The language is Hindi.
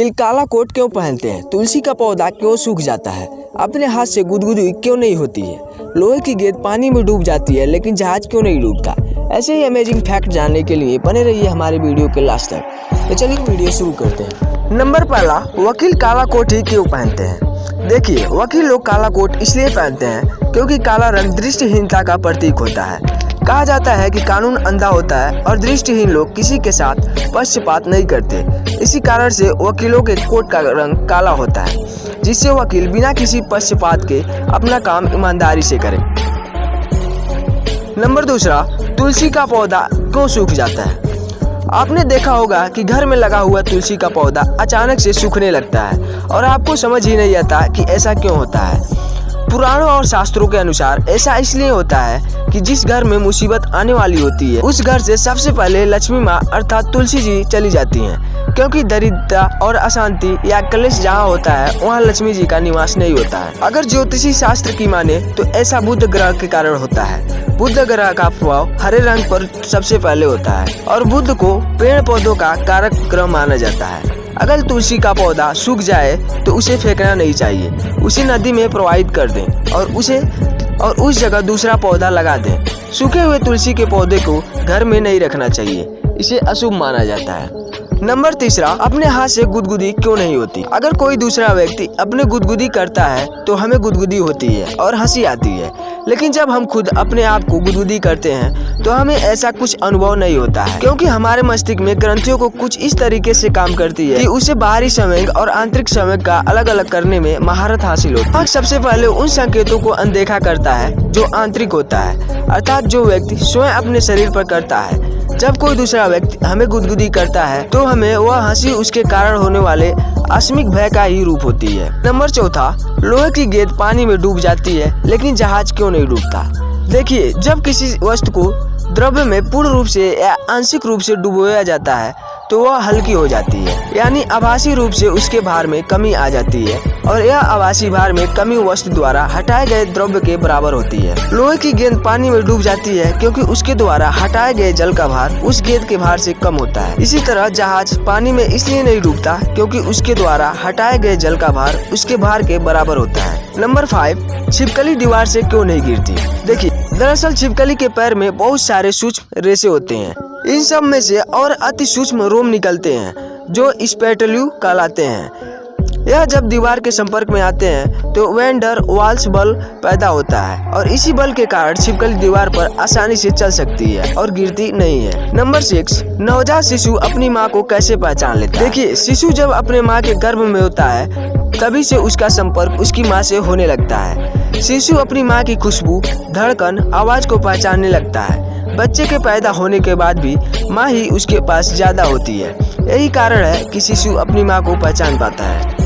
तिल काला कोट क्यों पहनते हैं? तुलसी का पौधा क्यों सूख जाता है? अपने हाथ से गुदगुदी क्यों नहीं होती है? लोहे की गेंद पानी में डूब जाती है लेकिन जहाज क्यों नहीं डूबता? ऐसे ही अमेजिंग फैक्ट जानने के लिए बने रहिए हमारे वीडियो के लास्ट तक। तो चलिए वीडियो शुरू करते हैं। नंबर पहला, वकील काला कोट ही क्यों पहनते हैं? देखिए, वकील लोग काला कोट इसलिए पहनते हैं क्योंकि काला रंग दृष्टिहीनता का प्रतीक होता है। कहा जाता है कि कानून अंधा होता है और दृष्टिहीन लोग किसी के साथ पक्षपात नहीं करते। इसी कारण से वकीलों के कोट का रंग काला होता है, जिससे वकील बिना किसी पक्षपात के अपना काम ईमानदारी से करें। नंबर दूसरा, तुलसी का पौधा क्यों सूख जाता है? आपने देखा होगा कि घर में लगा हुआ तुलसी का पौधा अचानक से सूखने लगता है और आपको समझ ही नहीं आता कि ऐसा क्यों होता है। पुराणों और शास्त्रों के अनुसार ऐसा इसलिए होता है कि जिस घर में मुसीबत आने वाली होती है उस घर से सबसे पहले लक्ष्मी माँ अर्थात तुलसी जी चली जाती हैं, क्योंकि दरिद्रता और अशांति या क्लेश जहाँ होता है वहाँ लक्ष्मी जी का निवास नहीं होता है। अगर ज्योतिषी शास्त्र की माने तो ऐसा बुध ग्रह के कारण होता है। बुध ग्रह का प्रभाव हरे रंग पर सबसे पहले होता है और बुध को पेड़ पौधों का कारक ग्रह माना जाता है। अगर तुलसी का पौधा सूख जाए तो उसे फेंकना नहीं चाहिए, उसे नदी में प्रवाहित कर दें और उस जगह दूसरा पौधा लगा दें। सूखे हुए तुलसी के पौधे को घर में नहीं रखना चाहिए, इसे अशुभ माना जाता है। नंबर तीसरा, अपने हाथ से गुदगुदी क्यों नहीं होती? अगर कोई दूसरा व्यक्ति अपने गुदगुदी करता है तो हमें गुदगुदी होती है और हंसी आती है, लेकिन जब हम खुद अपने आप को गुदगुदी करते हैं तो हमें ऐसा कुछ अनुभव नहीं होता है, क्योंकि हमारे मस्तिष्क में ग्रंथियों को कुछ इस तरीके से काम करती है कि उसे बाहरी संवेग और आंतरिक संवेग का अलग अलग करने में महारत हासिल होती है। सबसे पहले उन संकेतों को अनदेखा करता है जो आंतरिक होता है, अर्थात जो व्यक्ति स्वयं अपने शरीर पर करता है। जब कोई दूसरा व्यक्ति हमें गुदगुदी करता है तो हमें वह हंसी उसके कारण होने वाले आकस्मिक भय का ही रूप होती है। नंबर चौथा, लोहे की गेंद पानी में डूब जाती है लेकिन जहाज क्यों नहीं डूबता? देखिए, जब किसी वस्तु को द्रव्य में पूर्ण रूप से या आंशिक रूप से डुबोया जाता है तो वह हल्की हो जाती है, यानी आभासी रूप से उसके भार में कमी आ जाती है और यह आभासी भार में कमी वस्तु द्वारा हटाए गए द्रव्य के बराबर होती है। लोहे की गेंद पानी में डूब जाती है क्योंकि उसके द्वारा हटाए गए जल का भार उस गेंद के भार से कम होता है। इसी तरह जहाज पानी में इसलिए नहीं डूबता क्योंकि उसके द्वारा हटाए गए जल का भार उसके भार के बराबर होता है। नंबर 5, छिपकली दीवार से क्यों नहीं गिरती? देखिए, दरअसल छिपकली के पैर में बहुत सारे सूक्ष्म रेशे होते हैं। इन सब में से और अति सूक्ष्म रोम निकलते हैं जो स्पेटल्यू कहलाते हैं। यह जब दीवार के संपर्क में आते हैं तो वैन डर वाल्स बल पैदा होता है और इसी बल के कारण छिपकली दीवार पर आसानी से चल सकती है और गिरती नहीं है। नंबर 6, नवजात शिशु अपनी माँ को कैसे पहचान लेता है? देखिए, शिशु जब अपने माँ के गर्भ में होता है तभी से उसका संपर्क उसकी माँ से होने लगता है। शिशु अपनी माँ की खुशबू, धड़कन, आवाज को पहचानने लगता है। बच्चे के पैदा होने के बाद भी माँ ही उसके पास ज्यादा होती है। यही कारण है कि शिशु अपनी माँ को पहचान पाता है।